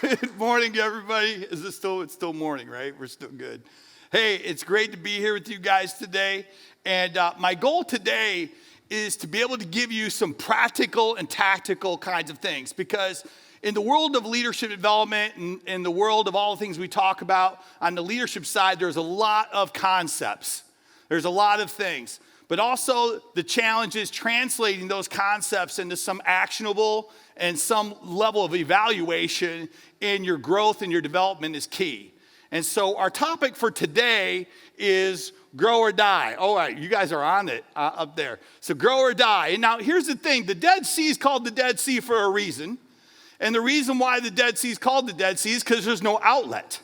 Good morning, everybody. It's still morning, right? We're still good. Hey, it's great to be here with you guys today. And my goal today is to be able to give you some practical and tactical kinds of things. Because in the world of leadership development and in the world of all the things we talk about on the leadership side, there's a lot of concepts. There's a lot of things. But also the challenge is translating those concepts into some actionable and some level of evaluation in your growth and your development is key. And so our topic for today is grow or die. All right, you guys are on it up there. So grow or die. And now here's the thing. The Dead Sea is called the Dead Sea for a reason. And the reason why the Dead Sea is called the Dead Sea is because there's no outlet.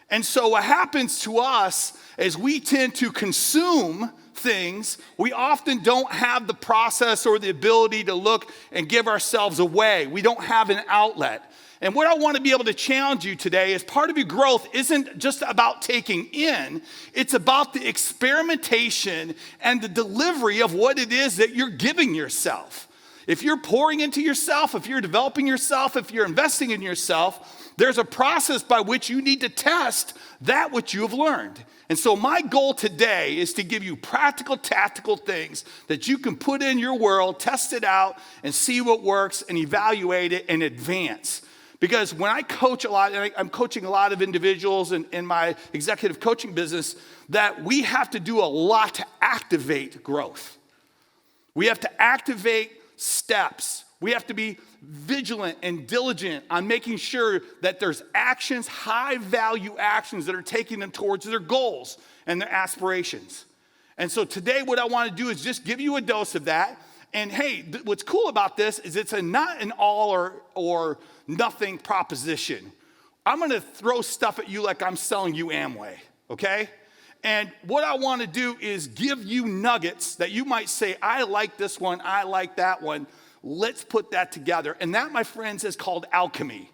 And so what happens to us is we tend to consume things. We often don't have the process or the ability to look and give ourselves away. We don't have an outlet. And what I want to be able to challenge you today is part of your growth isn't just about taking in, it's about the experimentation and the delivery of what it is that you're giving yourself. If you're pouring into yourself, if you're developing yourself, if you're investing in yourself, there's a process by which you need to test that which you have learned. And so my goal today is to give you practical, tactical things that you can put in your world, test it out, and see what works, and evaluate it and advance. Because when I coach a lot, and I'm coaching a lot of individuals in my executive coaching business, that we have to do a lot to activate growth. We have to activate steps. We have to be vigilant and diligent on making sure that there's actions, high value actions that are taking them towards their goals and their aspirations. And so today what I want to do is just give you a dose of that. And hey, what's cool about this is it's not an all or nothing proposition. I'm going to throw stuff at you like I'm selling you Amway, okay? And what I want to do is give you nuggets that you might say, I like this one, I like that one. Let's put that together. And that, my friends, is called alchemy.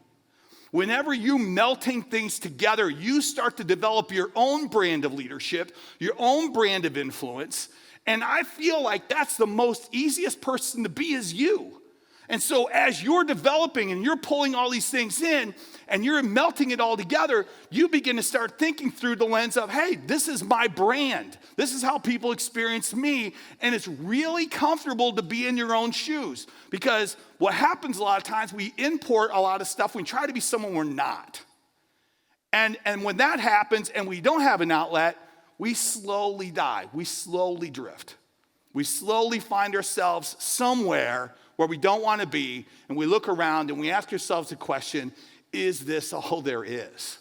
Whenever you're melting things together, you start to develop your own brand of leadership, your own brand of influence. And I feel like that's the most easiest person to be is you. And so as you're developing and you're pulling all these things in and you're melting it all together, you begin to start thinking through the lens of, hey, this is my brand. This is how people experience me. And it's really comfortable to be in your own shoes. Because what happens a lot of times, we import a lot of stuff. We try to be someone we're not. And when that happens and we don't have an outlet, we slowly die. We slowly drift. We slowly find ourselves somewhere where we don't want to be, and we look around and we ask ourselves the question, is this all there is?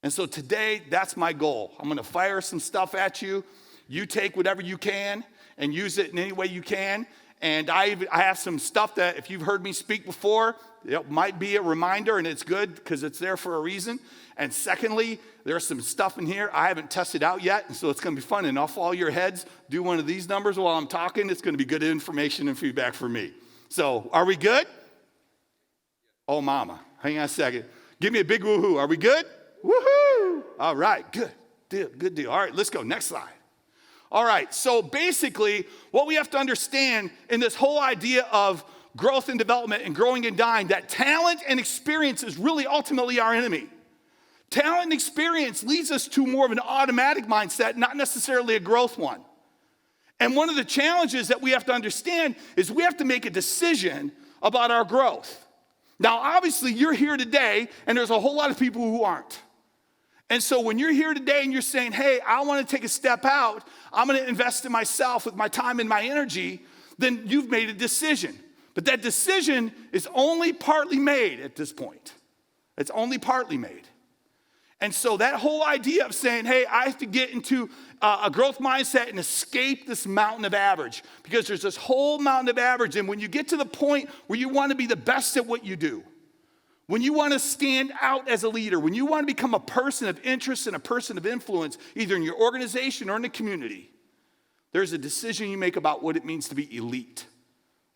And so today, that's my goal. I'm going to fire some stuff at you. You take whatever you can and use it in any way you can. And I have some stuff that if you've heard me speak before, it might be a reminder, and it's good because it's there for a reason. And secondly, there's some stuff in here I haven't tested out yet, and so it's going to be fun. And off all your heads, do one of these numbers while I'm talking. It's going to be good information and feedback for me. So are we good? Oh, mama. Hang on a second. Give me a big woohoo. Are we good? Woohoo! All right, good deal, good deal. All right, let's go. Next slide. All right, so basically, what we have to understand in this whole idea of growth and development and growing and dying, that talent and experience is really ultimately our enemy. Talent and experience leads us to more of an automatic mindset, not necessarily a growth one. And one of the challenges that we have to understand is we have to make a decision about our growth. Now, obviously, you're here today, and there's a whole lot of people who aren't. And so when you're here today and you're saying, hey, I want to take a step out, I'm going to invest in myself with my time and my energy, then you've made a decision. But that decision is only partly made at this point. It's only partly made. And so that whole idea of saying, hey, I have to get into a growth mindset and escape this mountain of average, because there's this whole mountain of average. And when you get to the point where you want to be the best at what you do, when you want to stand out as a leader, when you want to become a person of interest and a person of influence, either in your organization or in the community, there's a decision you make about what it means to be elite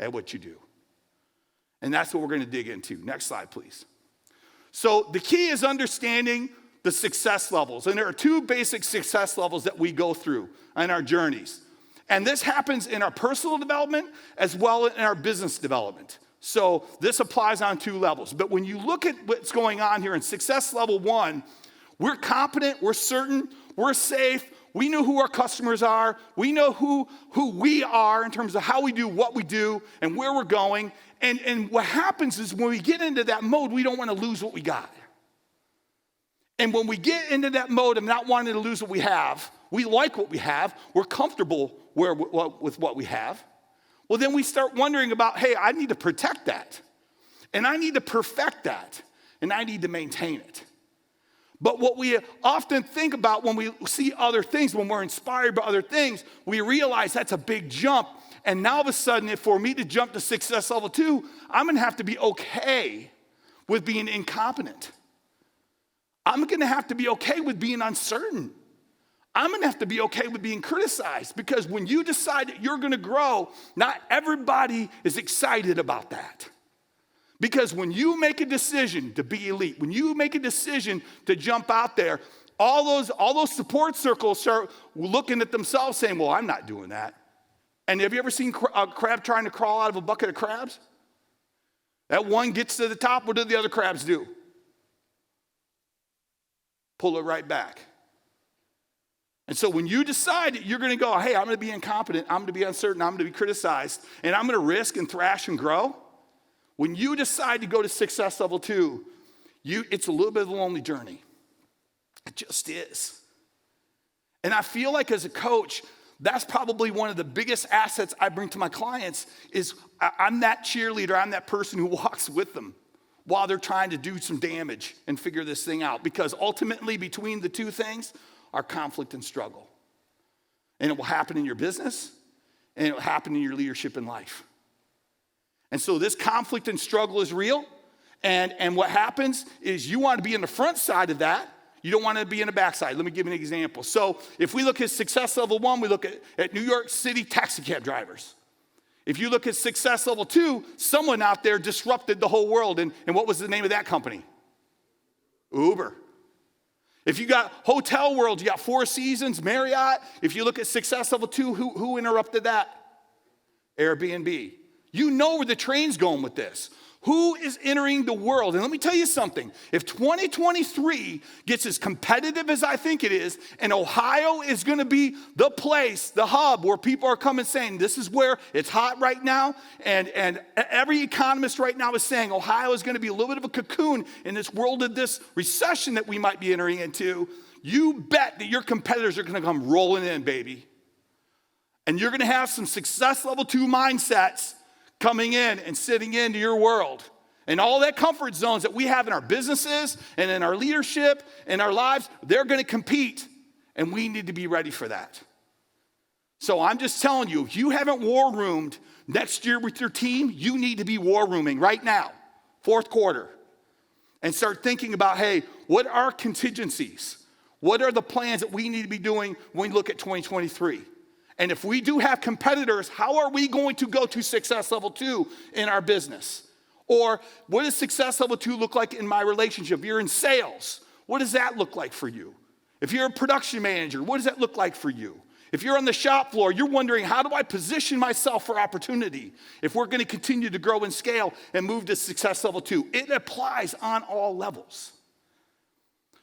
at what you do. And that's what we're going to dig into. Next slide, please. So the key is understanding the success levels. And there are two basic success levels that we go through in our journeys. And this happens in our personal development as well as in our business development. So this applies on 2 levels. But when you look at what's going on here in success level 1, we're competent, we're certain, we're safe, we know who our customers are, we know who we are in terms of how we do what we do and where we're going. And what happens is when we get into that mode, we don't want to lose what we got. And when we get into that mode of not wanting to lose what we have, we like what we have, we're comfortable with what we have. Well, then we start wondering about, hey, I need to protect that. And I need to perfect that. And I need to maintain it. But what we often think about when we see other things, when we're inspired by other things, we realize that's a big jump. And now all of a sudden, if for me to jump to success level 2, I'm going to have to be okay with being incompetent. I'm going to have to be okay with being uncertain. I'm going to have to be okay with being criticized, because when you decide that you're going to grow, not everybody is excited about that. Because when you make a decision to be elite, when you make a decision to jump out there, all those support circles start looking at themselves saying, well, I'm not doing that. And have you ever seen a crab trying to crawl out of a bucket of crabs? That one gets to the top, what do the other crabs do? Pull it right back. And so when you decide that you're going to go, hey, I'm going to be incompetent, I'm going to be uncertain, I'm going to be criticized, and I'm going to risk and thrash and grow, when you decide to go to success level 2, it's a little bit of a lonely journey. It just is. And I feel like as a coach, that's probably one of the biggest assets I bring to my clients is I'm that cheerleader, I'm that person who walks with them while they're trying to do some damage and figure this thing out. Because ultimately between the 2 things are conflict and struggle. And it will happen in your business and it will happen in your leadership in life. And so this conflict and struggle is real. And what happens is you want to be in the front side of that. You don't want to be in the backside. Let me give you an example. So if we look at success level 1, we look at New York City taxi cab drivers. If you look at success level 2, someone out there disrupted the whole world. And what was the name of that company? Uber. If you got hotel world, you got Four Seasons, Marriott. If you look at success level 2, who interrupted that? Airbnb. You know where the train's going with this. Who is entering the world? And let me tell you something. If 2023 gets as competitive as I think it is, and Ohio is going to be the place, the hub where people are coming saying, this is where it's hot right now, and every economist right now is saying Ohio is going to be a little bit of a cocoon in this world of this recession that we might be entering into, you bet that your competitors are going to come rolling in, baby. And you're going to have some success level 2 mindsets coming in and sitting into your world. And all that comfort zones that we have in our businesses and in our leadership and our lives, they're going to compete. And we need to be ready for that. So I'm just telling you, if you haven't war roomed next year with your team, you need to be war rooming right now, 4th quarter. And start thinking about, hey, what are contingencies? What are the plans that we need to be doing when we look at 2023? And if we do have competitors, how are we going to go to success level 2 in our business? Or what does success level 2 look like in my relationship? If you're in sales, what does that look like for you? If you're a production manager, what does that look like for you? If you're on the shop floor, you're wondering, how do I position myself for opportunity if we're going to continue to grow and scale and move to success level 2? It applies on all levels.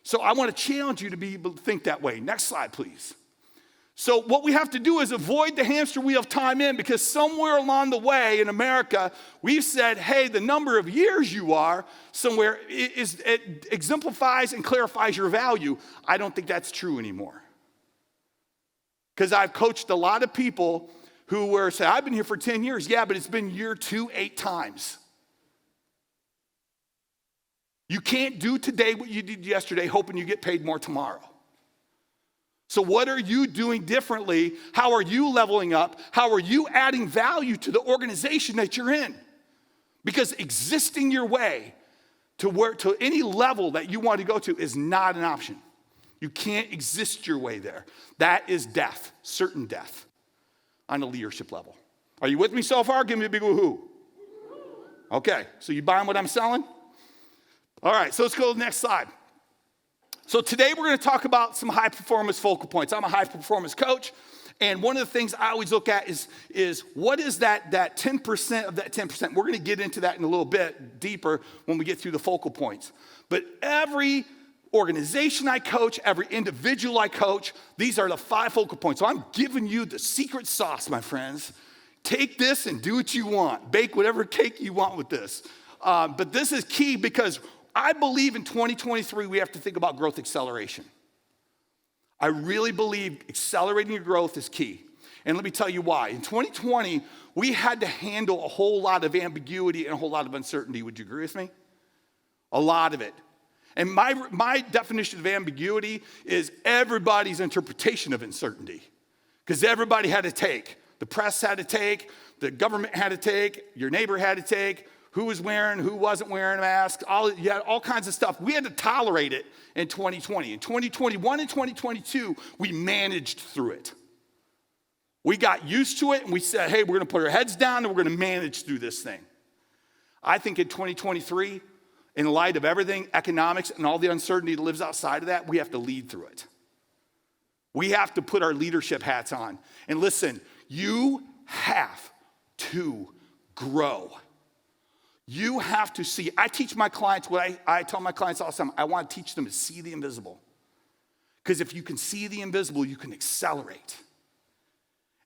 So I want to challenge you to be able to think that way. Next slide, please. So what we have to do is avoid the hamster wheel of time in, because somewhere along the way in America, we've said, hey, the number of years you are somewhere, it exemplifies and clarifies your value. I don't think that's true anymore. Because I've coached a lot of people who were saying, I've been here for 10 years. Yeah, but it's been year 2 8 times. You can't do today what you did yesterday hoping you get paid more tomorrow. So what are you doing differently? How are you leveling up? How are you adding value to the organization that you're in? Because existing your way to any level that you want to go to is not an option. You can't exist your way there. That is death, certain death on a leadership level. Are you with me so far? Give me a big woohoo. Okay, so you buying what I'm selling? All right, so let's go to the next slide. So today we're going to talk about some high performance focal points. I'm a high performance coach, And one of the things I always look at is what is that 10% of that 10%? We're going to get into that in a little bit deeper when we get through the focal points. But every organization I coach, every individual I coach, these are the 5 focal points. So I'm giving you the secret sauce, my friends. Take this and do what you want. Bake whatever cake you want with this. But this is key because I believe in 2023 we have to think about growth acceleration. I really believe accelerating your growth is key. And let me tell you why. In 2020, we had to handle a whole lot of ambiguity and a whole lot of uncertainty. Would you agree with me? A lot of it. And my definition of ambiguity is everybody's interpretation of uncertainty. Because everybody had to take. The press had to take, the government had to take, your neighbor had to take, who was wearing, who wasn't wearing masks, all kinds of stuff. We had to tolerate it in 2020. In 2021 and 2022, we managed through it. We got used to it and we said, hey, we're gonna put our heads down and we're gonna manage through this thing. I think in 2023, in light of everything, economics and all the uncertainty that lives outside of that, we have to lead through it. We have to put our leadership hats on. And listen, you have to grow. You have to see. I teach my clients what I tell my clients all the time. I want to teach them to see the invisible. Because if you can see the invisible, you can accelerate.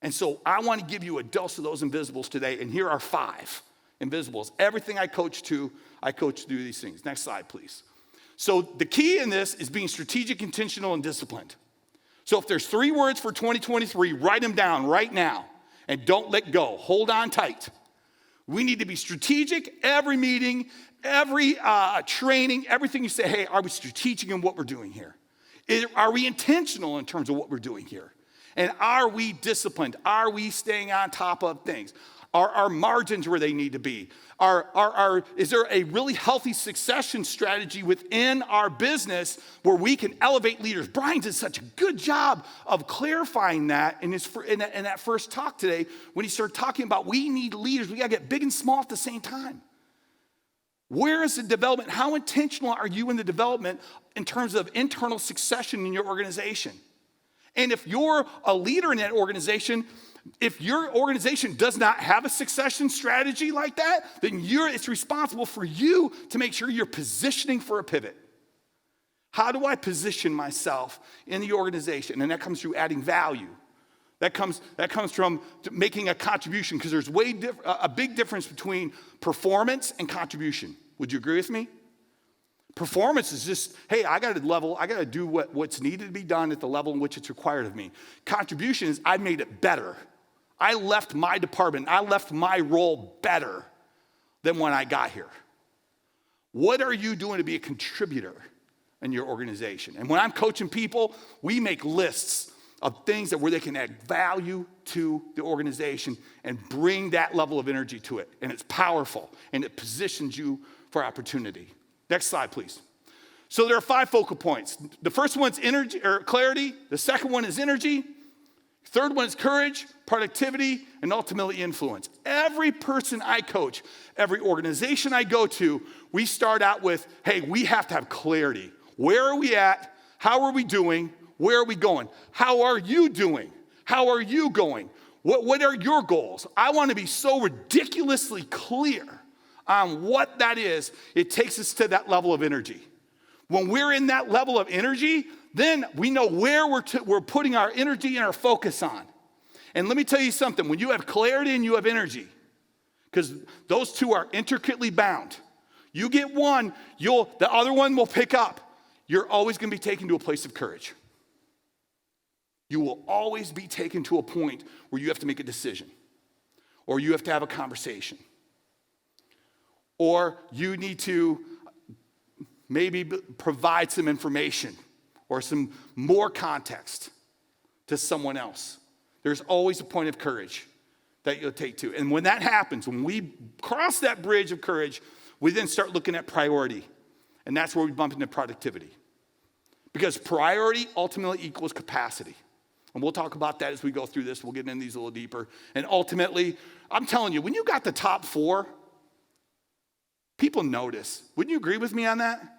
And so I want to give you a dose of those invisibles today. And here are 5 invisibles. Everything I coach through these things. Next slide, please. So the key in this is being strategic, intentional, and disciplined. So if there's 3 words for 2023, write them down right now. And don't let go. Hold on tight. We need to be strategic. Every meeting, every training, everything you say, hey, are we strategic in what we're doing here? Are we intentional in terms of what we're doing here? And are we disciplined? Are we staying on top of things? Are our margins where they need to be? Is there a really healthy succession strategy within our business where we can elevate leaders? Brian did such a good job of clarifying that in that first talk today when he started talking about we need leaders. We got to get big and small at the same time. Where is the development? How intentional are you in the development in terms of internal succession in your organization? And if you're a leader in that organization, if your organization does not have a succession strategy like that, then it's responsible for you to make sure you're positioning for a pivot. How do I position myself in the organization? And that comes through adding value. That comes from making a contribution, because there's a big difference between performance and contribution. Would you agree with me? Performance is just, hey, I got to do what's needed to be done at the level in which it's required of me. Contribution is I made it better. I left my department, I left my role better than when I got here. What are you doing to be a contributor in your organization? And when I'm coaching people, we make lists of things where they can add value to the organization and bring that level of energy to it. And it's powerful, and it positions you for opportunity. Next slide, please. So there are 5 focal points. The first one's energy or clarity. The second one is energy. Third one is courage, productivity, and ultimately influence. Every person I coach, every organization I go to, we start out with, hey, we have to have clarity. Where are we at? How are we doing? Where are we going? How are you doing? How are you going? What are your goals? I want to be so ridiculously clear on what that is. It takes us to that level of energy. When we're in that level of energy, then we know where we're putting our energy and our focus on. And let me tell you something. When you have clarity and you have energy, because those two are intricately bound, you get one, the other one will pick up. You're always going to be taken to a place of courage. You will always be taken to a point where you have to make a decision, or you have to have a conversation, or you need to maybe provide some information or some more context to someone else. There's always a point of courage that you'll take to. And when that happens, when we cross that bridge of courage, we then start looking at priority. And that's where we bump into productivity. Because priority ultimately equals capacity. And we'll talk about that as we go through this. We'll get into these a little deeper. And ultimately, I'm telling you, when you got the top 4, people notice. Wouldn't you agree with me on that?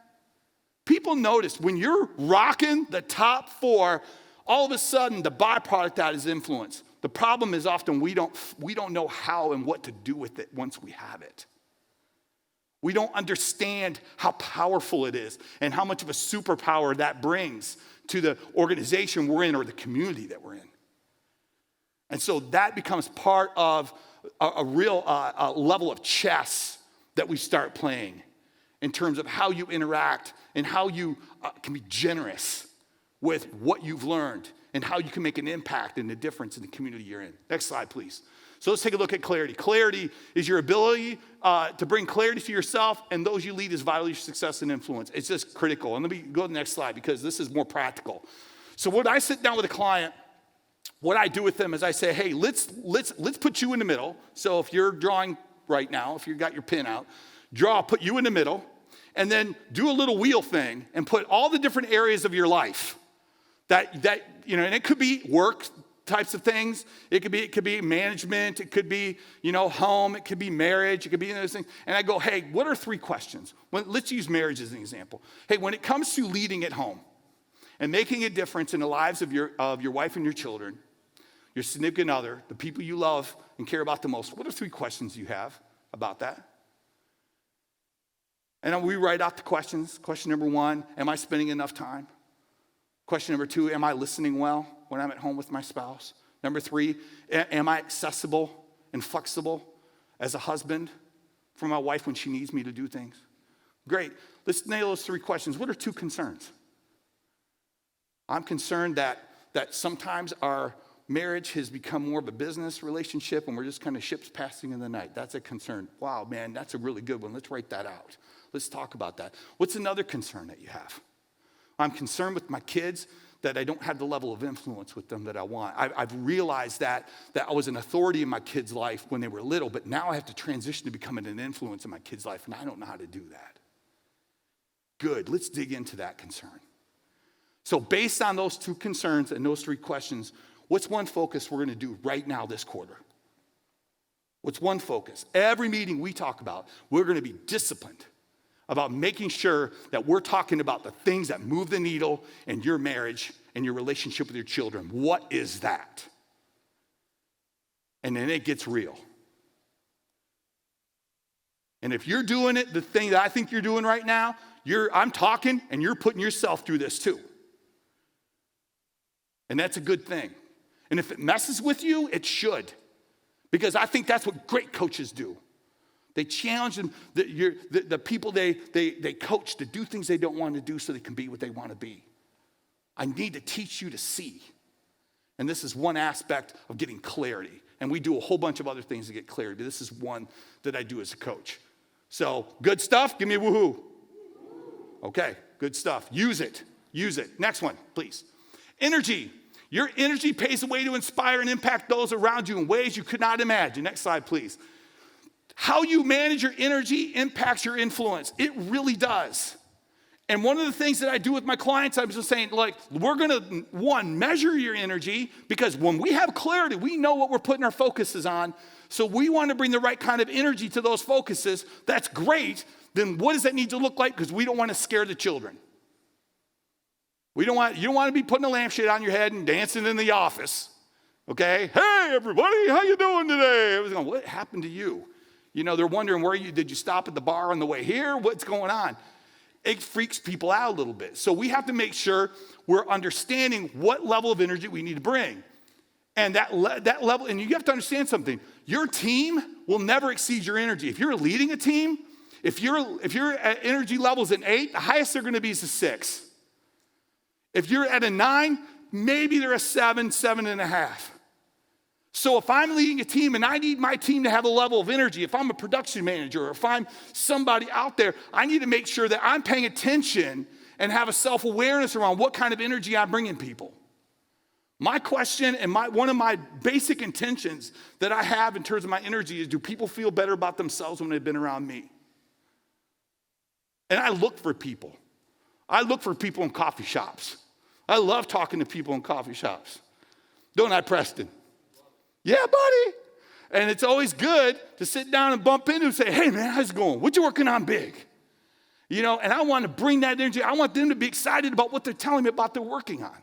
People notice when you're rocking the top 4, all of a sudden the byproduct of that is influence. The problem is often we don't know how and what to do with it once we have it. We don't understand how powerful it is and how much of a superpower that brings to the organization we're in or the community that we're in. And so that becomes part of a real level of chess that we start playing in terms of how you interact and how you can be generous with what you've learned and how you can make an impact and a difference in the community you're in. Next slide, please. So let's take a look at clarity. Clarity is your ability to bring clarity to yourself and those you lead is vital to your success and influence. It's just critical. And let me go to the next slide because this is more practical. So when I sit down with a client, what I do with them is I say, hey, let's put you in the middle. So if you're drawing right now, if you've got your pen out, put you in the middle, and then do a little wheel thing and put all the different areas of your life that and it could be work types of things. It could be management. It could be, home. It could be marriage. It could be those things. And I go, hey, what are 3 questions? Let's use marriage as an example. Hey, when it comes to leading at home and making a difference in the lives of your wife and your children, your significant other, the people you love and care about the most, what are 3 questions you have about that? And then we write out the questions. Question number 1, am I spending enough time? Question number 2, am I listening well when I'm at home with my spouse? Number 3, am I accessible and flexible as a husband for my wife when she needs me to do things? Great. Let's nail those 3 questions. What are 2 concerns? I'm concerned that sometimes our marriage has become more of a business relationship and we're just kind of ships passing in the night. That's a concern. Wow, man, that's a really good one. Let's write that out. Let's talk about that. What's another concern that you have? I'm concerned with my kids that I don't have the level of influence with them that I want. I've realized that I was an authority in my kids' life when they were little, but now I have to transition to becoming an influence in my kids' life, and I don't know how to do that. Good, let's dig into that concern. So based on those 2 concerns and those 3 questions, what's one focus we're gonna do right now this quarter? What's one focus? Every meeting we talk about, we're gonna be disciplined about making sure that we're talking about the things that move the needle in your marriage and your relationship with your children. What is that? And then it gets real. And if you're doing it, the thing that I think you're doing right now, I'm talking and you're putting yourself through this too. And that's a good thing. And if it messes with you, it should. Because I think that's what great coaches do. They challenge them, the people they coach to do things they don't want to do so they can be what they want to be. I need to teach you to see. And this is one aspect of getting clarity. And we do a whole bunch of other things to get clarity, but this is one that I do as a coach. So, good stuff? Give me a woohoo. Okay, good stuff. Use it. Use it. Next one, please. Energy. Your energy paves the way to inspire and impact those around you in ways you could not imagine. Next slide, please. How you manage your energy impacts your influence. It really does. And one of the things that I do with my clients, I'm just saying, we're gonna, measure your energy, because when we have clarity, we know what we're putting our focuses on. So we want to bring the right kind of energy to those focuses. That's great. Then what does that need to look like? Because we don't want to scare the children. You don't want to be putting a lampshade on your head and dancing in the office. Okay? Hey, everybody, how you doing today? I was going, what happened to you? They're wondering, did you stop at the bar on the way here? What's going on? It freaks people out a little bit. So we have to make sure we're understanding what level of energy we need to bring. And that level, and you have to understand something. Your team will never exceed your energy. If you're leading a team, if your energy level is an 8, the highest they're going to be is a 6. If you're at a 9, maybe they're a 7, 7.5. So if I'm leading a team and I need my team to have a level of energy, if I'm a production manager or if I'm somebody out there, I need to make sure that I'm paying attention and have a self-awareness around what kind of energy I'm bringing people. My question and one of my basic intentions that I have in terms of my energy is, do people feel better about themselves when they've been around me? And I look for people. I look for people in coffee shops. I love talking to people in coffee shops. Don't I, Preston? Yeah, buddy. And it's always good to sit down and bump into and say, hey, man, how's it going? What you working on big? And I want to bring that energy. I want them to be excited about what they're telling me about they're working on.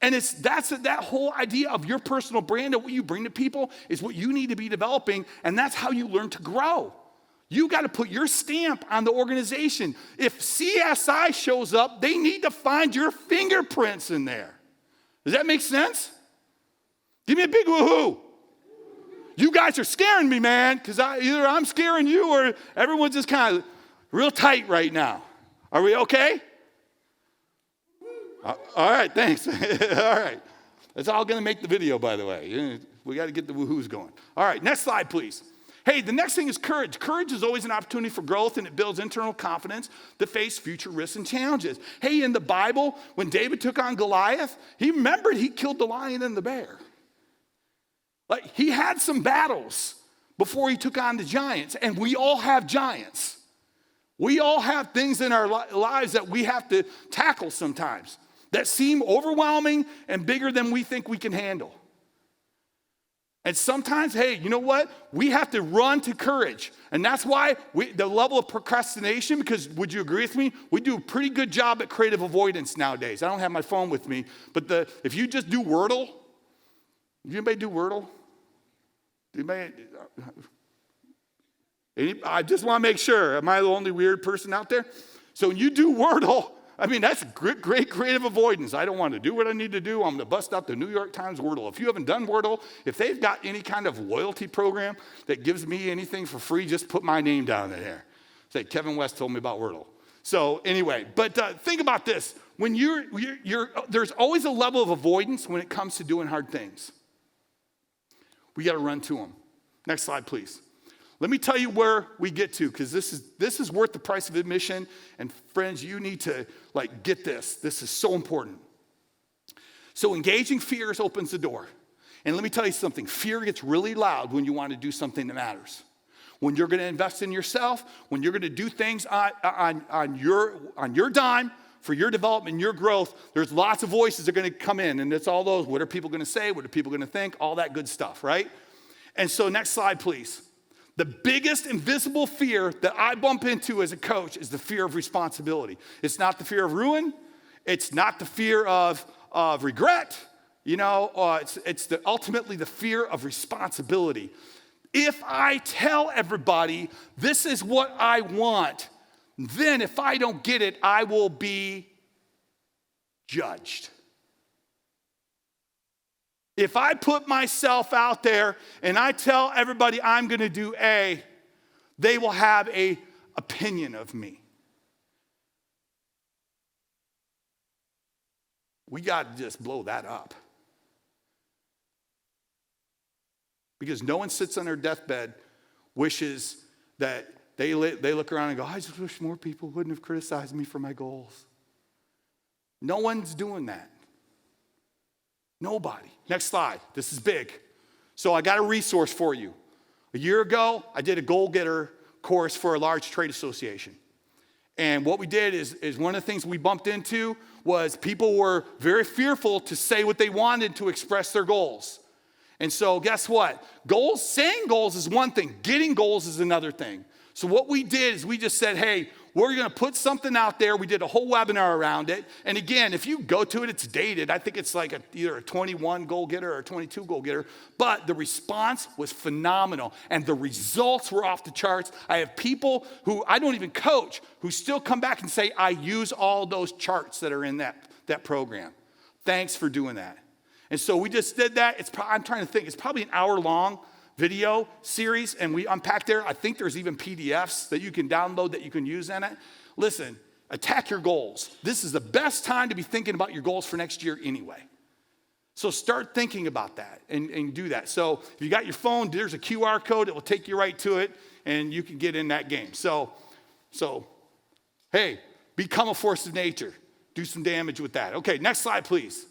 And that's that whole idea of your personal brand and what you bring to people is what you need to be developing, and that's how you learn to grow. You got to put your stamp on the organization. If CSI shows up, they need to find your fingerprints in there. Does that make sense? Give me a big woohoo. You guys are scaring me, man, because either I'm scaring you or everyone's just kind of real tight right now. Are we okay? All right, thanks. All right. That's all going to make the video, by the way. We got to get the woohoos going. All right, next slide, please. Hey, the next thing is courage. Courage is always an opportunity for growth, and it builds internal confidence to face future risks and challenges. Hey, in the Bible, when David took on Goliath, he remembered he killed the lion and the bear. Like, he had some battles before he took on the giants, and we all have giants. We all have things in our lives that we have to tackle sometimes that seem overwhelming and bigger than we think we can handle. And sometimes, hey, you know what? We have to run to courage. And that's why the level of procrastination, because would you agree with me? We do a pretty good job at creative avoidance nowadays. I don't have my phone with me, but if you just do Wordle, anybody do Wordle? I just want to make sure. Am I the only weird person out there? So when you do Wordle, I mean, that's great creative avoidance. I don't want to do what I need to do. I'm going to bust out the New York Times Wordle. If you haven't done Wordle, if they've got any kind of loyalty program that gives me anything for free, just put my name down in there. Say, Kevin West told me about Wordle. So anyway, but think about this. When there's always a level of avoidance when it comes to doing hard things. We got to run to them. Next slide, please. Let me tell you where we get to, because this is worth the price of admission. And friends, you need to get this. This is so important. So engaging fears opens the door. And let me tell you something. Fear gets really loud when you want to do something that matters. When you're going to invest in yourself, when you're going to do things on your dime, for your development, your growth, there's lots of voices that are going to come in. And it's all those, what are people going to say? What are people going to think? All that good stuff, right? And so next slide, please. The biggest invisible fear that I bump into as a coach is the fear of responsibility. It's not the fear of ruin. It's not the fear of regret. It's ultimately the fear of responsibility. If I tell everybody this is what I want, then if I don't get it, I will be judged. If I put myself out there and I tell everybody I'm going to do A, they will have an opinion of me. We got to just blow that up. Because no one sits on their deathbed, wishes that they look around and go, I just wish more people wouldn't have criticized me for my goals. No one's doing that. Nobody. Next slide. This is big. So I got a resource for you. A year ago, I did a goal-getter course for a large trade association. And what we did is one of the things we bumped into was people were very fearful to say what they wanted to express their goals. And so guess what? Saying goals is one thing. Getting goals is another thing. So what we did is we just said, hey, we're going to put something out there. We did a whole webinar around it. And again, if you go to it, it's dated. I think it's like either a 21 goal getter or a 22 goal getter. But the response was phenomenal. And the results were off the charts. I have people who I don't even coach who still come back and say, I use all those charts that are in that program. Thanks for doing that. And so we just did that. I'm trying to think. It's probably an hour-long video series, and we unpack there. I think there's even PDFs that you can download that you can use in it. Listen, attack your goals. This is the best time to be thinking about your goals for next year anyway. So start thinking about that and do that. So if you got your phone, there's a QR code. It will take you right to it, and you can get in that game. So hey, become a force of nature. Do some damage with that. Okay, next slide, please.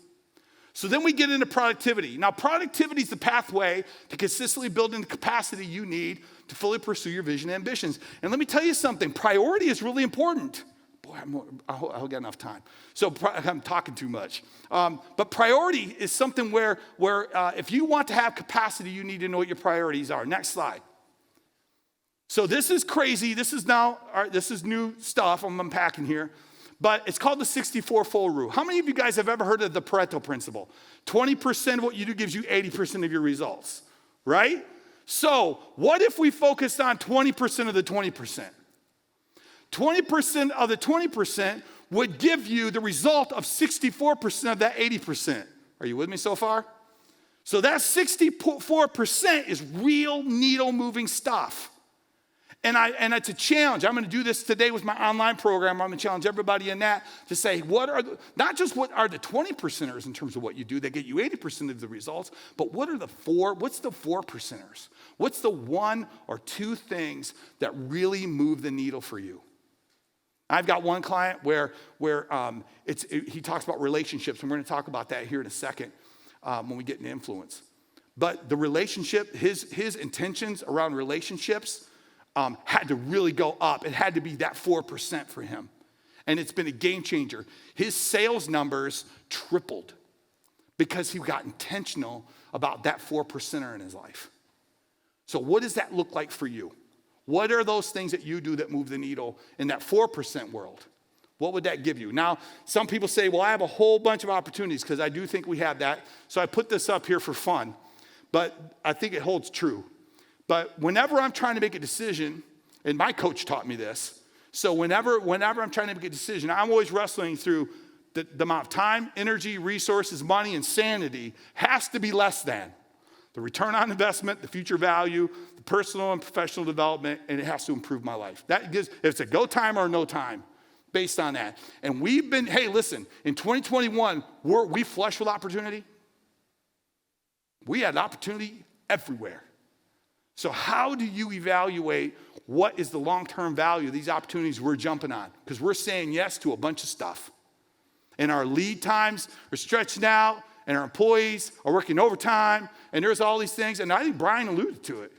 So then we get into productivity. Now, productivity is the pathway to consistently building the capacity you need to fully pursue your vision and ambitions. And let me tell you something. Priority is really important. Boy, I'll get enough time. So I'm talking too much. But priority is something where if you want to have capacity, you need to know what your priorities are. Next slide. So this is crazy. This is new stuff I'm unpacking here. But it's called the 64-fold rule. How many of you guys have ever heard of the Pareto principle? 20% of what you do gives you 80% of your results, right? So what if we focused on 20% of the 20%? 20% of the 20% would give you the result of 64% of that 80%. Are you with me so far? So that 64% is real needle-moving stuff. And it's a challenge. I'm going to do this today with my online program. I'm going to challenge everybody in that to say, not just what are the 20%ers in terms of what you do that get you 80% of the results, but what's the 4%ers? What's the one or two things that really move the needle for you? I've got one client where he talks about relationships, and we're going to talk about that here in a second when we get into influence. But the relationship, his intentions around relationships had to really go up. It had to be that 4% for him. And it's been a game changer. His sales numbers tripled because he got intentional about that 4%er in his life. So what does that look like for you? What are those things that you do that move the needle in that 4% world? What would that give you? Now, some people say, well, I have a whole bunch of opportunities, because I do think we have that. So I put this up here for fun, but I think it holds true. But whenever I'm trying to make a decision, and my coach taught me this, so whenever I'm trying to make a decision, I'm always wrestling through the amount of time, energy, resources, money, and sanity has to be less than the return on investment, the future value, the personal and professional development, and it has to improve my life. That gives, if it's a go time or no time, based on that. And hey, listen, in 2021, we flush with opportunity. We had opportunity everywhere. So how do you evaluate what is the long-term value of these opportunities we're jumping on? Because we're saying yes to a bunch of stuff. And our lead times are stretching out, and our employees are working overtime, and there's all these things. And I think Brian alluded to it.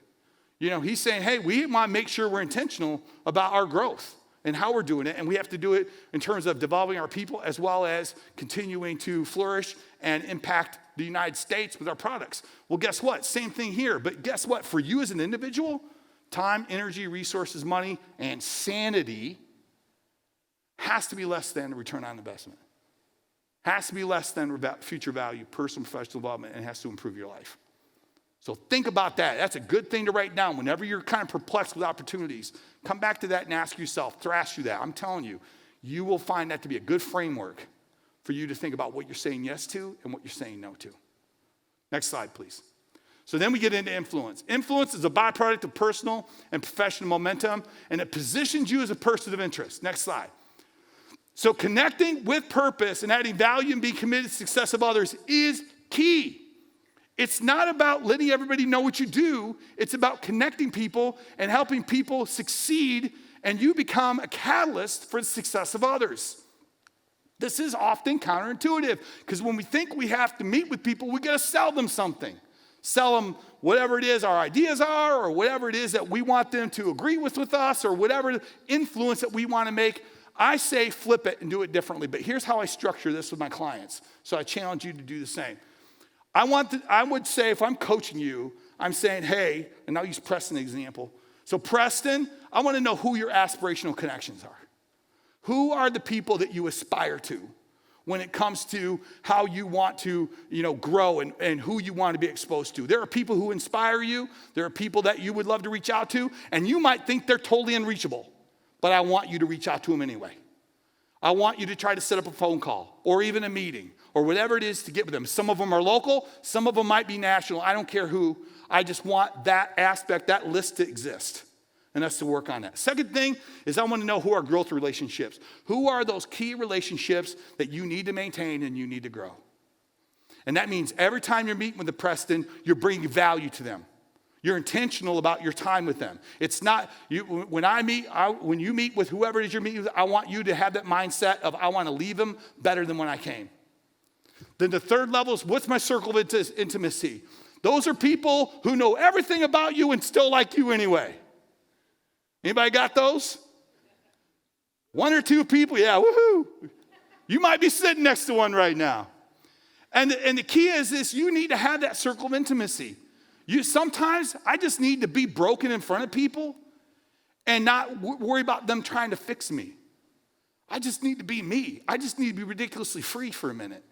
You know, he's saying, hey, we want to make sure we're intentional about our growth and how we're doing it. And we have to do it in terms of developing our people as well as continuing to flourish and impact the United States with our products. Well, guess what? Same thing here. But guess what? For you as an individual, time, energy, resources, money, and sanity has to be less than the return on investment. Has to be less than future value, personal, professional development, and has to improve your life. So think about that. That's a good thing to write down. Whenever you're kind of perplexed with opportunities, come back to that and ask yourself, thrash through that. I'm telling you, you will find that to be a good framework for you to think about what you're saying yes to and what you're saying no to. Next slide, please. So then we get into influence. Influence is a byproduct of personal and professional momentum, and it positions you as a person of interest. Next slide. So connecting with purpose and adding value and being committed to the success of others is key. It's not about letting everybody know what you do. It's about connecting people and helping people succeed, and you become a catalyst for the success of others. This is often counterintuitive, because when we think we have to meet with people, we got to sell them something. Sell them whatever it is our ideas are, or whatever it is that we want them to agree with us, or whatever influence that we want to make. I say flip it and do it differently, but here's how I structure this with my clients. So I challenge you to do the same. I would say if I'm coaching you, I'm saying, hey, and I'll use Preston as an example. So Preston, I want to know who your aspirational connections are. Who are the people that you aspire to when it comes to how you want to, grow and who you want to be exposed to? There are people who inspire you. There are people that you would love to reach out to, and you might think they're totally unreachable, but I want you to reach out to them anyway. I want you to try to set up a phone call or even a meeting or whatever it is to get with them. Some of them are local. Some of them might be national. I don't care who. I just want that aspect, that list to exist, and us to work on that. Second thing is I want to know who are growth relationships. Who are those key relationships that you need to maintain and you need to grow? And that means every time you're meeting with the Preston, you're bringing value to them. You're intentional about your time with them. It's not, when you meet with whoever it is you're meeting with, I want you to have that mindset of I want to leave them better than when I came. Then the third level is, what's my circle of intimacy? Those are people who know everything about you and still like you anyway. Anybody got those? One or two people, yeah, woohoo. You might be sitting next to one right now. And the key is this, you need to have that circle of intimacy. Sometimes I just need to be broken in front of people and not worry about them trying to fix me. I just need to be me. I just need to be ridiculously free for a minute.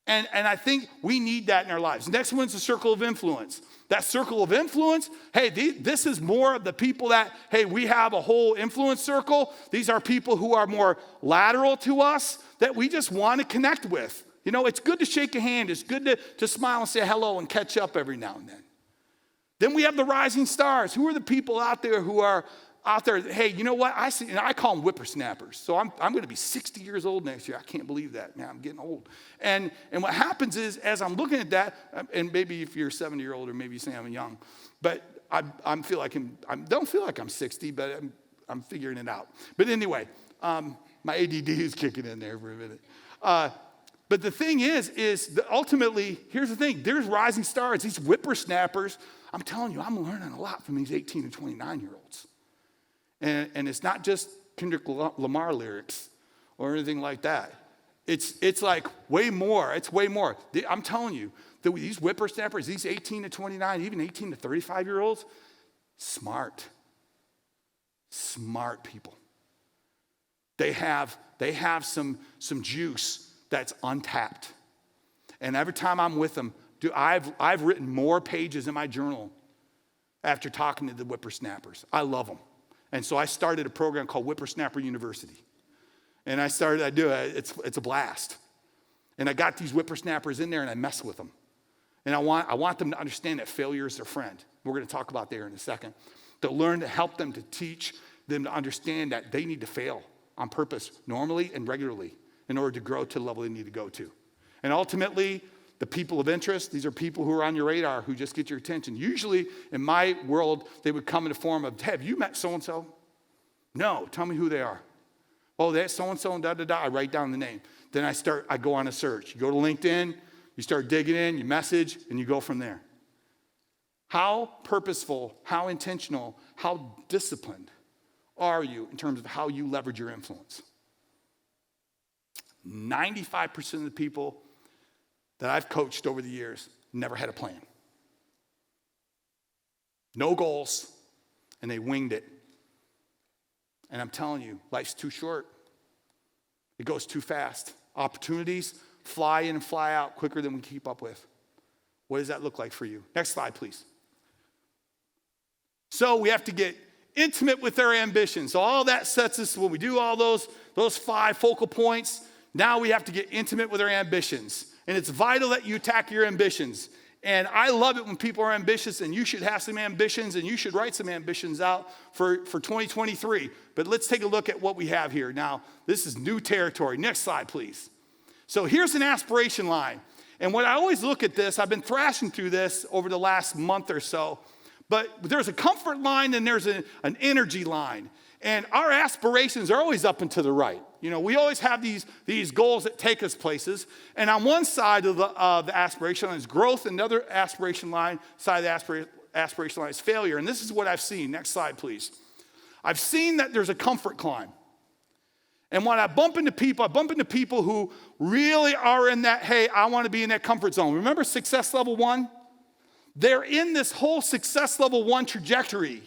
And I think we need that in our lives. Next one's the circle of influence. That circle of influence, hey, this is more of the people that, hey, we have a whole influence circle. These are people who are more lateral to us that we just want to connect with. You know, it's good to shake a hand. It's good to smile and say hello and catch up every now and then. Then we have the rising stars. Who are the people out there who are out there, hey, you know what? I call them whippersnappers. So I'm going to be 60 years old next year. I can't believe that. Man, I'm getting old. And what happens is, as I'm looking at that, and maybe if you're a 70-year-old or maybe you say I'm young, but I don't feel like I'm 60, but I'm figuring it out. But anyway, my ADD is kicking in there for a minute. But the thing is that ultimately, here's the thing. There's rising stars, these whippersnappers. I'm telling you, I'm learning a lot from these 18 and 29-year-olds. And it's not just Kendrick Lamar lyrics or anything like that. It's like way more. It's way more. I'm telling you, these whippersnappers, these 18 to 29, even 18 to 35-year-olds, smart people. They have some juice that's untapped. And every time I'm with them, I've written more pages in my journal after talking to the whippersnappers. I love them. And so I started a program called Whippersnapper University. And it's a blast. And I got these whippersnappers in there and I mess with them. And I want them to understand that failure is their friend. We're going to talk about there in a second. To learn to help them, to teach them to understand that they need to fail on purpose, normally and regularly, in order to grow to the level they need to go to. And ultimately, the people of interest, these are people who are on your radar, who just get your attention. Usually, in my world, they would come in the form of, have you met so-and-so? No, tell me who they are. Oh, that's so-and-so and da-da-da. I write down the name. Then I go on a search. You go to LinkedIn, you start digging in, you message, and you go from there. How purposeful, how intentional, how disciplined are you in terms of how you leverage your influence? 95% of the people that I've coached over the years never had a plan. No goals, and they winged it. And I'm telling you, life's too short. It goes too fast. Opportunities fly in and fly out quicker than we keep up with. What does that look like for you? Next slide, please. So we have to get intimate with our ambitions. So all that sets us, when we do all those 5 focal points, now we have to get intimate with our ambitions. And it's vital that you attack your ambitions. And I love it when people are ambitious, and you should have some ambitions, and you should write some ambitions out for 2023. But let's take a look at what we have here. Now, this is new territory. Next slide, please. So here's an aspiration line. And when I always look at this, I've been thrashing through this over the last month or so, but there's a comfort line and there's an energy line. And our aspirations are always up and to the right. You know, we always have these goals that take us places. And on one side of the aspiration line is growth, and the other aspiration side of the aspiration line is failure. And this is what I've seen. Next slide, please. I've seen that there's a comfort climb. And when I bump into people who really are in that, hey, I want to be in that comfort zone. Remember success level 1? They're in this whole success level 1 trajectory.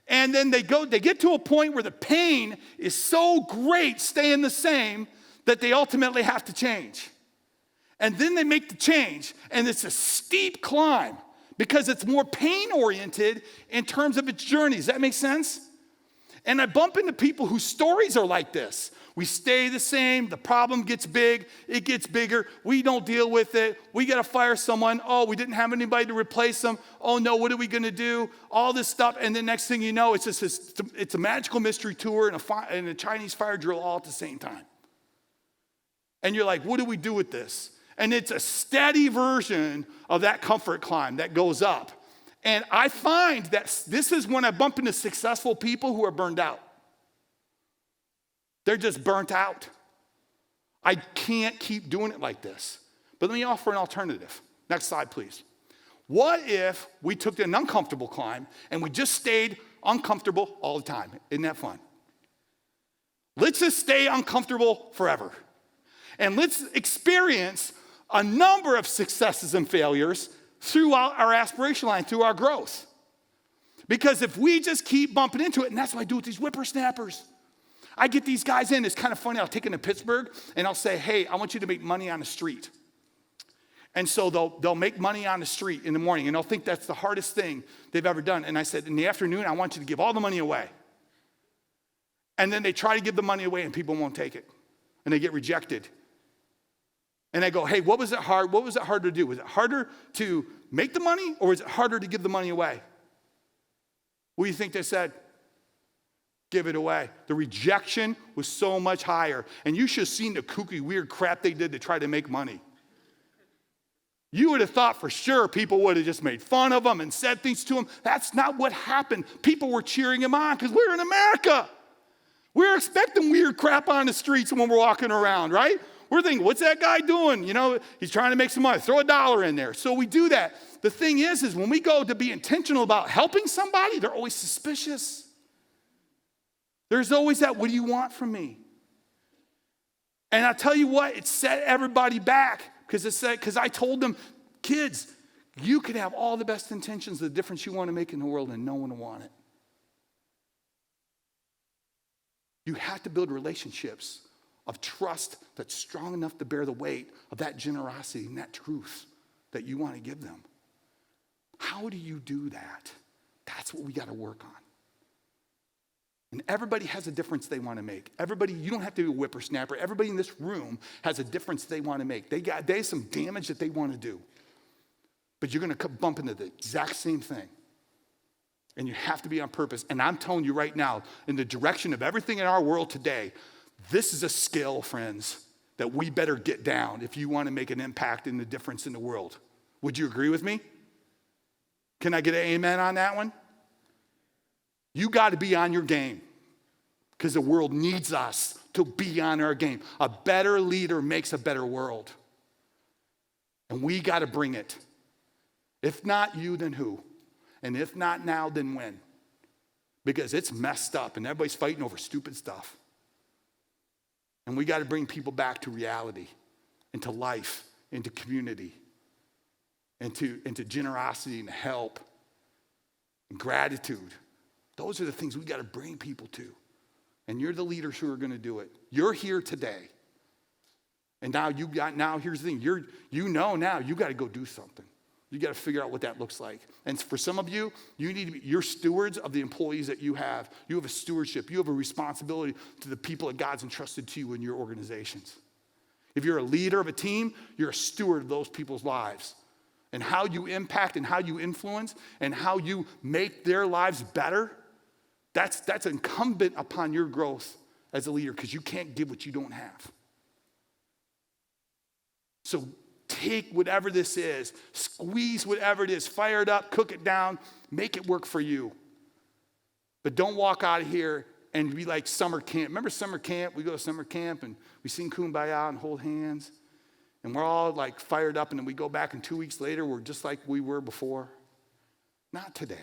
And then they get to a point where the pain is so great staying the same that they ultimately have to change. And then they make the change, and it's a steep climb because it's more pain-oriented in terms of its journey. Does that make sense? And I bump into people whose stories are like this. We stay the same. The problem gets big. It gets bigger. We don't deal with it. We got to fire someone. Oh, we didn't have anybody to replace them. Oh, no, what are we going to do? All this stuff. And the next thing you know, it's a magical mystery tour and a Chinese fire drill all at the same time. And you're like, what do we do with this? And it's a steady version of that comfort climb that goes up. And I find that this is when I bump into successful people who are burned out. They're just burnt out. I can't keep doing it like this. But let me offer an alternative. Next slide, please. What if we took an uncomfortable climb and we just stayed uncomfortable all the time? Isn't that fun? Let's just stay uncomfortable forever. And let's experience a number of successes and failures throughout our aspiration line, through our growth. Because if we just keep bumping into it, and that's what I do with these whippersnappers, I get these guys in. It's kind of funny. I'll take them to Pittsburgh, and I'll say, hey, I want you to make money on the street. And so they'll make money on the street in the morning, and they'll think that's the hardest thing they've ever done. And I said, in the afternoon, I want you to give all the money away. And then they try to give the money away, and people won't take it. And they get rejected. And I go, hey, what was it hard? What was it harder to do? Was it harder to make the money, or was it harder to give the money away? What do you think they said? Give it away. The rejection was so much higher. And you should have seen the kooky, weird crap they did to try to make money. You would have thought for sure people would have just made fun of them and said things to them. That's not what happened. People were cheering him on because we're in America. We're expecting weird crap on the streets when we're walking around, right? We're thinking, what's that guy doing? You know, he's trying to make some money. Throw $1 in there. So we do that. The thing is when we go to be intentional about helping somebody, they're always suspicious. There's always that, what do you want from me? And I'll tell you what, it set everybody back because I told them, kids, you could have all the best intentions, the difference you want to make in the world, and no one will want it. You have to build relationships of trust that's strong enough to bear the weight of that generosity and that truth that you want to give them. How do you do that? That's what we got to work on. And everybody has a difference they want to make. Everybody, you don't have to be a whippersnapper. Everybody in this room has a difference they want to make. They have some damage that they want to do. But you're going to bump into the exact same thing. And you have to be on purpose. And I'm telling you right now, in the direction of everything in our world today, this is a skill, friends, that we better get down if you want to make an impact in the difference in the world. Would you agree with me? Can I get an amen on that one? You got to be on your game because the world needs us to be on our game. A better leader makes a better world. And we got to bring it. If not you, then who? And if not now, then when? Because it's messed up and everybody's fighting over stupid stuff. And we got to bring people back to reality, into life, into community, into generosity and help and gratitude. Those are the things we got to bring people to. And you're the leaders who are going to do it. You're here today. And now here's the thing. You know now you got to go do something. You got to figure out what that looks like. And for some of you, you're stewards of the employees that you have. You have a stewardship. You have a responsibility to the people that God's entrusted to you in your organizations. If you're a leader of a team, you're a steward of those people's lives. And how you impact and how you influence and how you make their lives better, that's incumbent upon your growth as a leader because you can't give what you don't have. So take whatever this is, squeeze whatever it is, fire it up, cook it down, make it work for you. But don't walk out of here and be like summer camp. Remember summer camp? We go to summer camp and we sing Kumbaya and hold hands. And we're all like fired up and then we go back and 2 weeks later, we're just like we were before. Not today.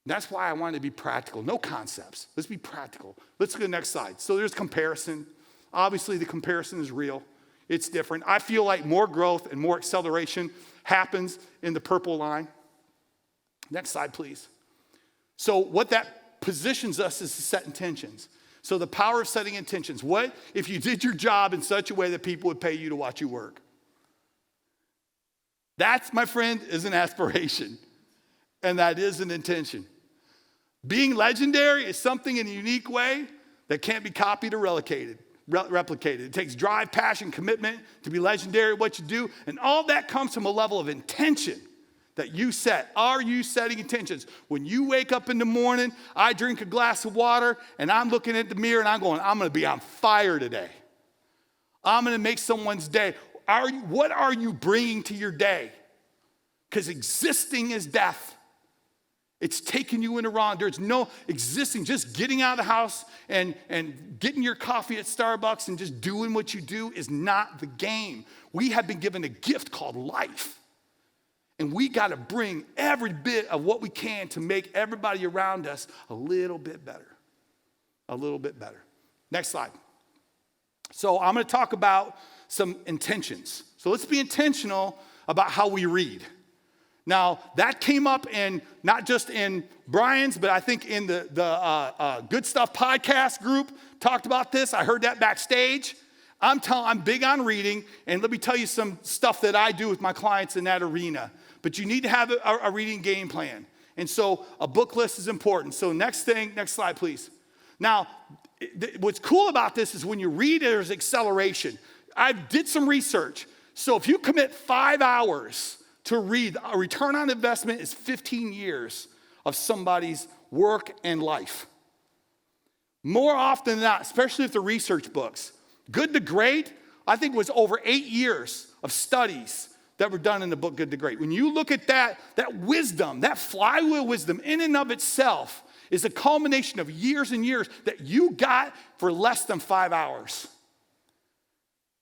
That's why I wanted to be practical. No concepts. Let's be practical. Let's go to the next slide. So there's comparison. Obviously, the comparison is real. It's different. I feel like more growth and more acceleration happens in the purple line. Next slide, please. So what that positions us is to set intentions. So the power of setting intentions. What if you did your job in such a way that people would pay you to watch you work? That, my friend, is an aspiration. And that is an intention. Being legendary is something in a unique way that can't be copied or replicated. It takes drive, passion, commitment to be legendary at what you do. And all that comes from a level of intention that you set. Are you setting intentions? When you wake up in the morning, I drink a glass of water and I'm looking at the mirror and I'm going, I'm going to be on fire today. I'm going to make someone's day. What are you bringing to your day? Because existing is death. It's taking you in the wrong. There's no existing, just getting out of the house and getting your coffee at Starbucks and just doing what you do is not the game. We have been given a gift called life. And we got to bring every bit of what we can to make everybody around us a little bit better. A little bit better. Next slide. So I'm going to talk about some intentions. So let's be intentional about how we read. Now, that came up in not just in Brian's, but I think in the Good Stuff podcast group talked about this. I heard that backstage. I'm big on reading, and let me tell you some stuff that I do with my clients in that arena. But you need to have a reading game plan. And so a book list is important. So next slide, please. Now, what's cool about this is when you read, there's acceleration. I did some research. So if you commit 5 hours to read, a return on investment is 15 years of somebody's work and life. More often than not, especially if they're research books, Good to Great, I think was over 8 years of studies that were done in the book Good to Great. When you look at that wisdom, that flywheel wisdom in and of itself is a culmination of years and years that you got for less than 5 hours.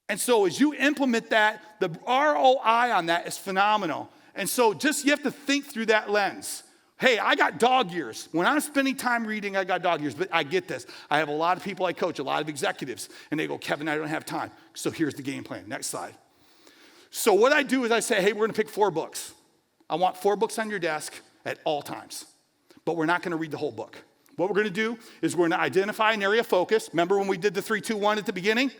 And so as you implement that, the ROI on that is phenomenal. And so you have to think through that lens. Hey, I got dog years. When I'm spending time reading, I got dog years. But I get this. I have a lot of people I coach, a lot of executives, and they go, Kevin, I don't have time. So here's the game plan. Next slide. So what I do is I say, hey, we're going to pick 4 books. I want 4 books on your desk at all times. But we're not going to read the whole book. What we're going to do is we're going to identify an area of focus. Remember when we did the 3, 2, 1 at the beginning?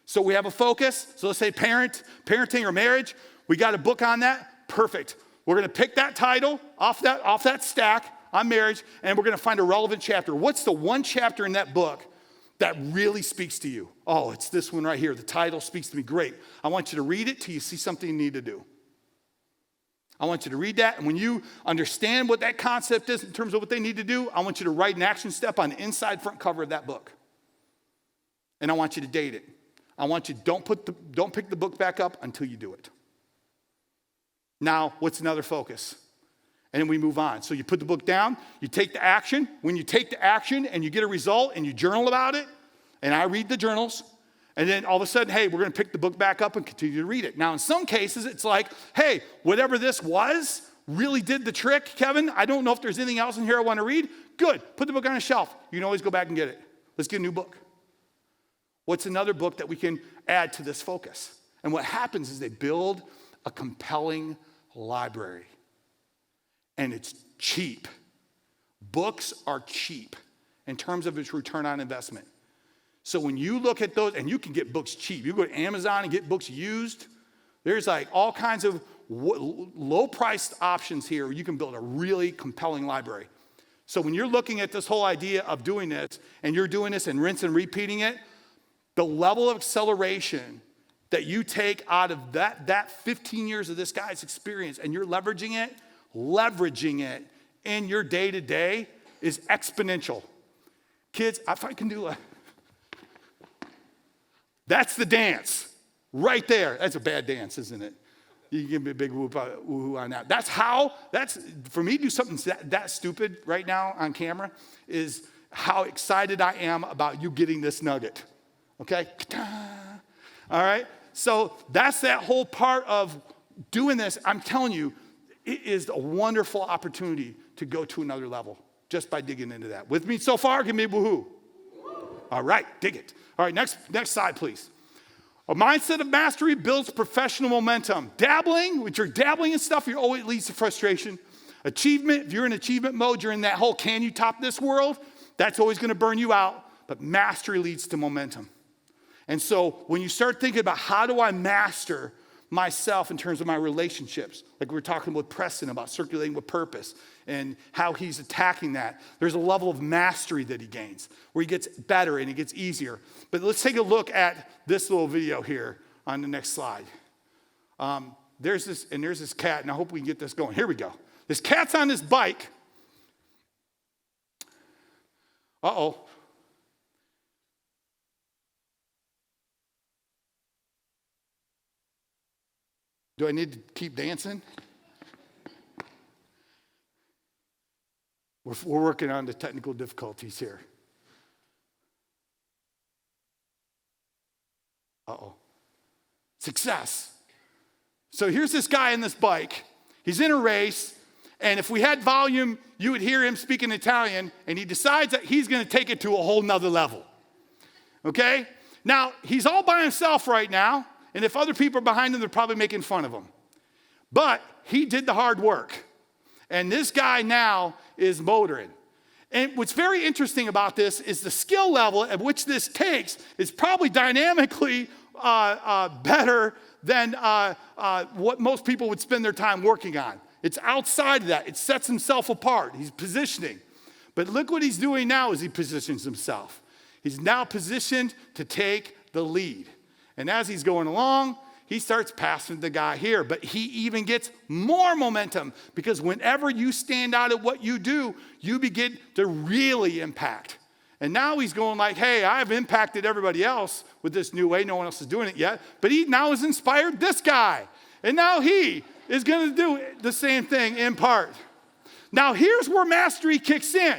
So we have a focus. So let's say parenting or marriage. We got a book on that. Perfect. We're going to pick that title off that stack on marriage, and we're going to find a relevant chapter. What's the one chapter in that book that really speaks to you? Oh, it's this one right here. The title speaks to me. Great. I want you to read it till you see something you need to do. I want you to read that, and when you understand what that concept is in terms of what they need to do, I want you to write an action step on the inside front cover of that book. And I want you to date it. I want you, don't pick the book back up until you do it. Now, what's another focus? And then we move on. So you put the book down, you take the action. When you take the action and you get a result and you journal about it, and I read the journals, and then all of a sudden, hey, we're going to pick the book back up and continue to read it. Now, in some cases, it's like, hey, whatever this was really did the trick, Kevin. I don't know if there's anything else in here I want to read. Good. Put the book on a shelf. You can always go back and get it. Let's get a new book. What's another book that we can add to this focus? And what happens is they build a compelling library. And it's cheap. Books are cheap in terms of its return on investment. So when you look at those, and you can get books cheap. You go to Amazon and get books used. There's like all kinds of low-priced options here. You can build a really compelling library. So when you're looking at this whole idea of doing this, and you're doing this and rinse and repeating it, the level of acceleration that you take out of that 15 years of this guy's experience, and you're leveraging it in your day-to-day is exponential. Kids, if I can do that's the dance right there. That's a bad dance, isn't it? You can give me a big woo on that. That's for me to do something that stupid right now on camera is how excited I am about you getting this nugget. Okay? All right? So that's that whole part of doing this. I'm telling you, it is a wonderful opportunity to go to another level just by digging into that. With me so far? Give me a woohoo. All right, dig it. All right, next slide, please. A mindset of mastery builds professional momentum. Which you're dabbling in stuff, it always leads to frustration. Achievement, if you're in achievement mode, you're in that whole can you top this world, that's always going to burn you out. But mastery leads to momentum. And so when you start thinking about how do I master myself in terms of my relationships, like we were talking with Preston about circulating with purpose and how he's attacking that, there's a level of mastery that he gains where he gets better and it gets easier. But let's take a look at this little video here on the next slide. There's this cat, and I hope we can get this going. Here we go. This cat's on this bike. Uh-oh. Do I need to keep dancing? We're working on the technical difficulties here. Uh-oh. Success. So here's this guy on this bike. He's in a race, and if we had volume, you would hear him speaking Italian, and he decides that he's going to take it to a whole nother level. Okay? Now, he's all by himself right now. And if other people are behind him, they're probably making fun of him. But he did the hard work. And this guy now is motoring. And what's very interesting about this is the skill level at which this takes is probably dynamically better than what most people would spend their time working on. It's outside of that. It sets himself apart. He's positioning. But look what he's doing now as he positions himself. He's now positioned to take the lead. And as he's going along, he starts passing the guy here. But he even gets more momentum because whenever you stand out at what you do, you begin to really impact. And now he's going like, hey, I've impacted everybody else with this new way. No one else is doing it yet. But he now has inspired this guy. And now he is going to do the same thing in part. Now here's where mastery kicks in.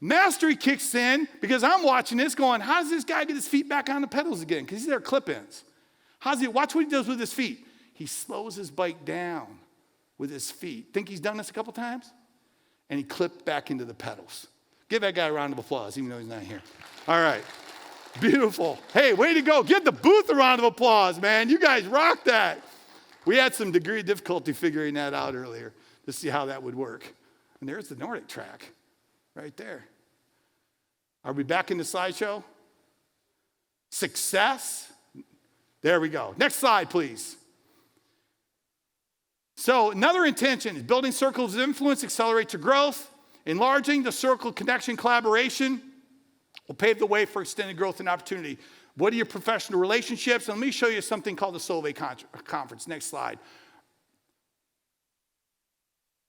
Mastery kicks in because I'm watching this going, how does this guy get his feet back on the pedals again? Because these are clip-ins. Watch what he does with his feet. He slows his bike down with his feet. Think he's done this a couple times? And he clipped back into the pedals. Give that guy a round of applause, even though he's not here. All right. Beautiful. Hey, way to go. Give the booth a round of applause, man. You guys rocked that. We had some degree of difficulty figuring that out earlier to see how that would work. And there's the Nordic track right there. Are we back in the slideshow? Success. There we go. Next slide, please. So another intention is building circles of influence, accelerate your growth. Enlarging the circle of connection, collaboration will pave the way for extended growth and opportunity. What are your professional relationships? And let me show you something called the Solvay Conference. Next slide.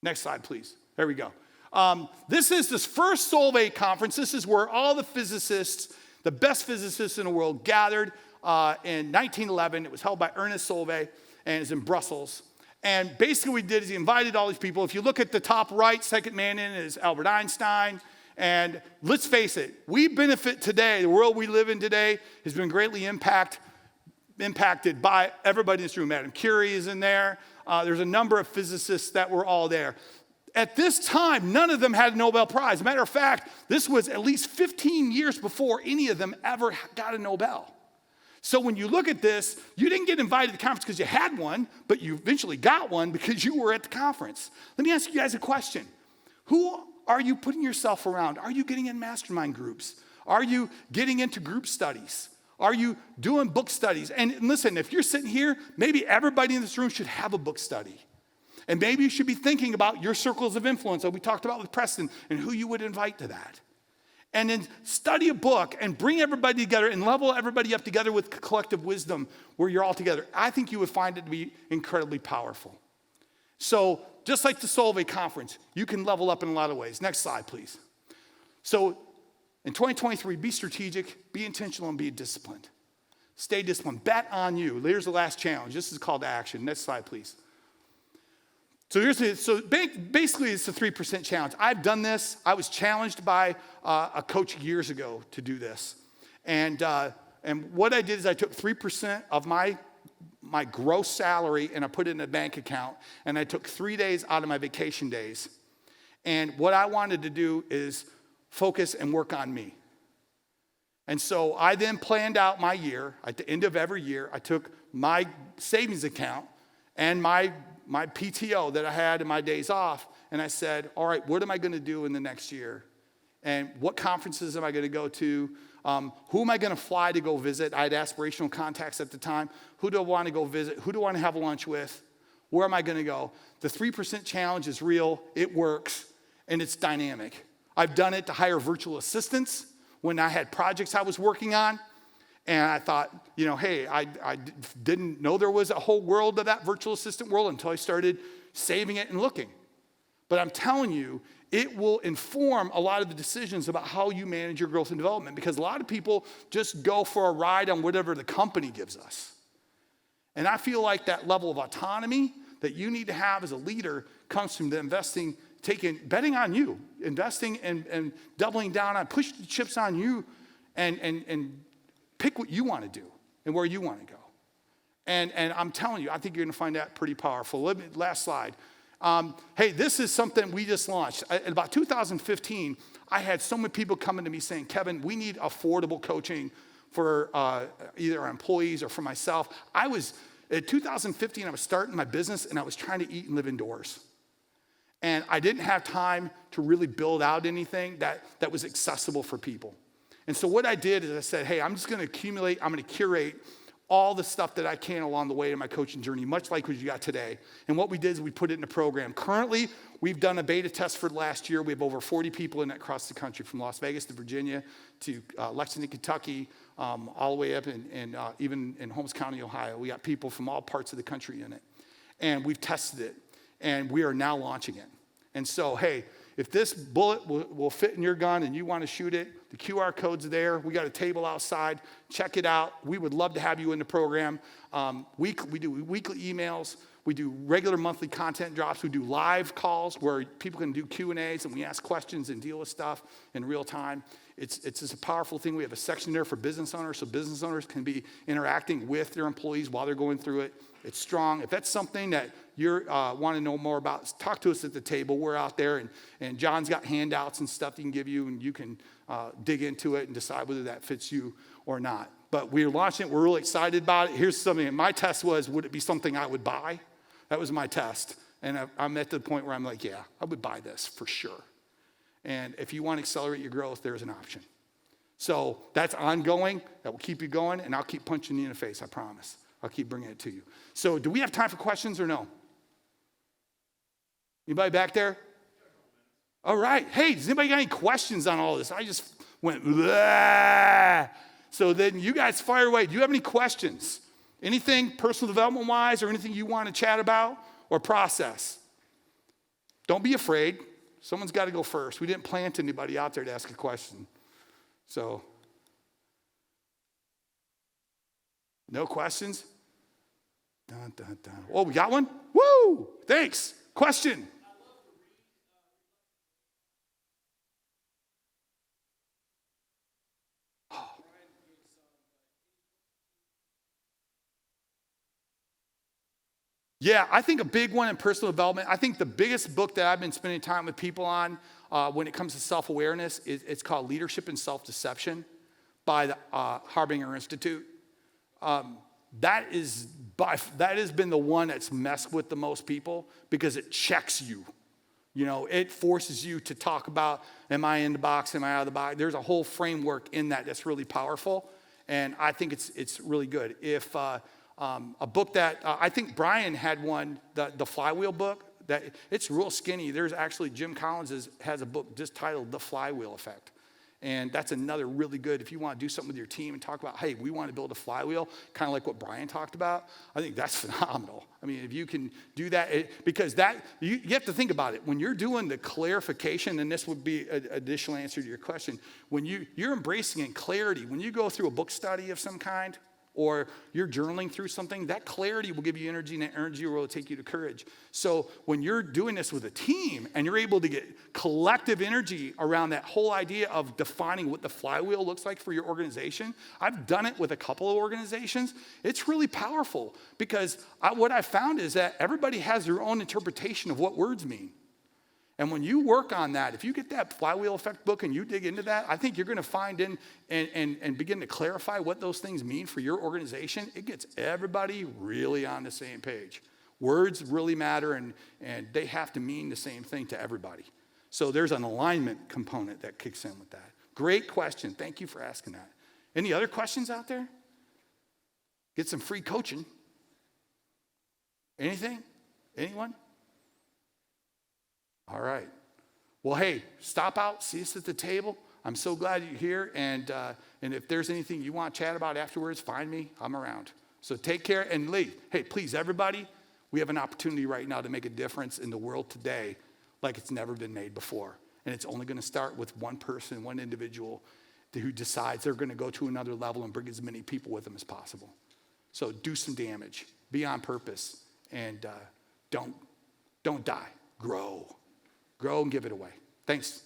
Next slide, please. There we go. This is this first Solvay Conference. This is where all the physicists, the best physicists in the world, gathered in 1911. It was held by Ernest Solvay, and it's in Brussels. And basically what he did is he invited all these people. If you look at the top right, second man in is Albert Einstein. And let's face it, we benefit today. The world we live in today has been greatly impacted by everybody in this room. Madame Curie is in there. There's a number of physicists that were all there. At this time, none of them had a Nobel Prize. As a matter of fact, this was at least 15 years before any of them ever got a Nobel. So when you look at this, you didn't get invited to the conference because you had one, but you eventually got one because you were at the conference. Let me ask you guys a question. Who are you putting yourself around? Are you getting in mastermind groups? Are you getting into group studies? Are you doing book studies? And listen, if you're sitting here, maybe everybody in this room should have a book study. And maybe you should be thinking about your circles of influence that we talked about with Preston and who you would invite to that. And then study a book and bring everybody together and level everybody up together with collective wisdom where you're all together. I think you would find it to be incredibly powerful. So just like the Solvay Conference, you can level up in a lot of ways. Next slide, please. So in 2023, be strategic, be intentional, and be disciplined. Stay disciplined. Bet on you. Here's the last challenge. This is called to action. Next slide, please. So basically, it's a 3% challenge. I've done this. I was challenged by a coach years ago to do this. And what I did is I took 3% of my gross salary and I put it in a bank account. And I took 3 days out of my vacation days. And what I wanted to do is focus and work on me. And so I then planned out my year. At the end of every year, I took my savings account and my PTO that I had in my days off, and I said, all right, what am I going to do in the next year? And what conferences am I going to go to? Who am I going to fly to go visit? I had aspirational contacts at the time. Who do I want to go visit? Who do I want to have lunch with? Where am I going to go? The 3% challenge is real. It works, and it's dynamic. I've done it to hire virtual assistants when I had projects I was working on. And I thought, hey, I didn't know there was a whole world of that virtual assistant world until I started saving it and looking. But I'm telling you, it will inform a lot of the decisions about how you manage your growth and development, because a lot of people just go for a ride on whatever the company gives us. And I feel like that level of autonomy that you need to have as a leader comes from the betting on you, investing and doubling down on, push the chips on you and pick what you want to do and where you want to go. And I'm telling you, I think you're going to find that pretty powerful. Last slide. Hey, this is something we just launched. In about 2015, I had so many people coming to me saying, Kevin, we need affordable coaching for either our employees or for myself. I was In 2015, I was starting my business, and I was trying to eat and live indoors. And I didn't have time to really build out anything that was accessible for people. And so what I did is I said, hey, I'm just going to accumulate, I'm going to curate all the stuff that I can along the way in my coaching journey, much like what you got today. And what we did is we put it in a program. Currently, we've done a beta test for last year. We have over 40 people in it across the country, from Las Vegas to Virginia to Lexington, Kentucky, all the way up and even in Holmes County, Ohio. We got people from all parts of the country in it. And we've tested it, and we are now launching it. And so, hey, if this bullet will fit in your gun and you want to shoot it, the QR code's there. We got a table outside. Check it out. We would love to have you in the program. We do weekly emails. We do regular monthly content drops. We do live calls where people can do Q&As and we ask questions and deal with stuff in real time. It's just a powerful thing. We have a section there for business owners, so business owners can be interacting with their employees while they're going through it. It's strong. If that's something that you want to know more about, talk to us at the table. We're out there, and John's got handouts and stuff he can give you, and you can dig into it and decide whether that fits you or not. But we're launching it. We're really excited about it. Here's something. My test was, would it be something I would buy? That was my test. And I'm at the point where I'm like, yeah, I would buy this for sure. And if you want to accelerate your growth, there's an option. So that's ongoing. That will keep you going, and I'll keep punching you in the face, I promise. I'll keep bringing it to you. So do we have time for questions or no? Anybody back there? All right. Hey, does anybody got any questions on all this? I just went, blah. So then you guys fire away. Do you have any questions? Anything personal development-wise or anything you want to chat about or process? Don't be afraid. Someone's got to go first. We didn't plant anybody out there to ask a question. So, no questions? Dun, dun, dun. Oh, we got one? Woo! Thanks. Question. Yeah, I think a big one in personal development, I think the biggest book that I've been spending time with people on when it comes to self-awareness, it's called Leadership and Self-Deception by the Harbinger Institute. That has been the one that's messed with the most people because it checks you. You know, it forces you to talk about, am I in the box, am I out of the box? There's a whole framework in that that's really powerful, and I think it's really good. If a book that, I think Brian had one, the Flywheel book, that it's real skinny. There's actually, Jim Collins has a book just titled The Flywheel Effect. And that's another really good, if you want to do something with your team and talk about, hey, we want to build a flywheel, kind of like what Brian talked about, I think that's phenomenal. I mean, if you can do that, because that, you have to think about it. When you're doing the clarification, and this would be an additional answer to your question, when you're embracing in clarity, when you go through a book study of some kind, or you're journaling through something, that clarity will give you energy, and that energy will take you to courage. So when you're doing this with a team and you're able to get collective energy around that whole idea of defining what the flywheel looks like for your organization, I've done it with a couple of organizations. It's really powerful because what I found is that everybody has their own interpretation of what words mean. And when you work on that, if you get that Flywheel Effect book and you dig into that, I think you're going to find and begin to clarify what those things mean for your organization. It gets everybody really on the same page. Words really matter, and they have to mean the same thing to everybody. So there's an alignment component that kicks in with that. Great question. Thank you for asking that. Any other questions out there? Get some free coaching. Anything? Anyone? All right. Well, hey, stop out, see us at the table. I'm so glad you're here. And if there's anything you want to chat about afterwards, find me. I'm around. So take care and leave. Hey, please, everybody, we have an opportunity right now to make a difference in the world today like it's never been made before. And it's only going to start with one person, one individual who decides they're going to go to another level and bring as many people with them as possible. So do some damage. Be on purpose. And don't die. Grow and give it away. Thanks.